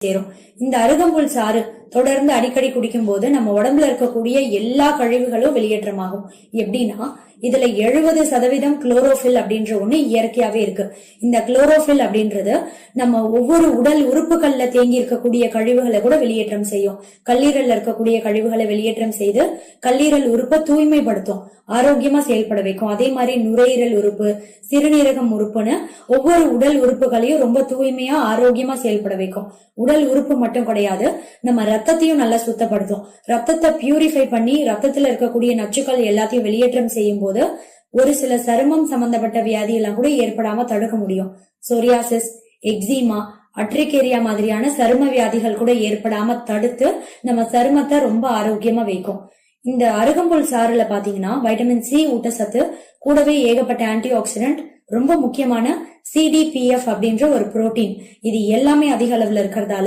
சேரும். இந்த அருகம்புல் சாறு தொடர்ந்து அடிக்கடி குடிக்கும் போது நம்ம உடம்புல இருக்கக்கூடிய எல்லா கழிவுகளும் வெளியேற்றமாகும். எப்படின்னா இதுல 70% குளோரோஃபில் அப்படின்ற ஒண்ணு இயற்கையாவே இருக்கு. இந்த குளோரோஃபில் அப்படின்றது நம்ம ஒவ்வொரு உடல் உறுப்புகள்ல தேங்கி இருக்கக்கூடிய கழிவுகளை கூட வெளியேற்றம் செய்யும். கல்லீரல்ல இருக்கக்கூடிய கழிவுகளை வெளியேற்றம் செய்து கல்லீரல் உறுப்பை தூய்மைப்படுத்தும், ஆரோக்கியமா செயல்பட வைக்கும். அதே மாதிரி நுரையீரல் உறுப்பு, சிறுநீரகம் உறுப்புன்னு ஒவ்வொரு உடல் உறுப்புகளையும் ரொம்ப தூய்மையா ஆரோக்கியமா செயல்பட வைக்கும். உடல் உறுப்பு மட்டும் கிடையாது, நம்ம ரத்தத்தையும் நல்லா சுத்தப்படுத்தும். ரத்தத்தை பியூரிஃபை பண்ணி ரத்தத்துல இருக்கக்கூடிய நச்சுக்கள் எல்லாத்தையும் வெளியேற்றம் செய்யும் போது ஒரு சில சருமம் சம்பந்தப்பட்ட வியாதி எல்லாம் கூட ஏற்படாம தடுக்க முடியும். சொரியாசிஸ், எக்ஸிமா, அட்ரிகேரியா மாதிரியான சரும வியாதிகள் கூட ஏற்படாம தடுத்து நம்ம சருமத்தை ரொம்ப ஆரோக்கியமா வைக்கும். இந்த அருகம்புல் சாறுல பாத்தீங்கன்னா வைட்டமின் சி ஊட்டச்சத்து, கூடவே ஏகப்பட்ட ஆன்டி ஆக்சிடென்ட், ரொம்ப முக்கியமான CDPF அப்படின்ற ஒரு புரோட்டீன், இது எல்லாமே அதிக அளவுல இருக்கிறதால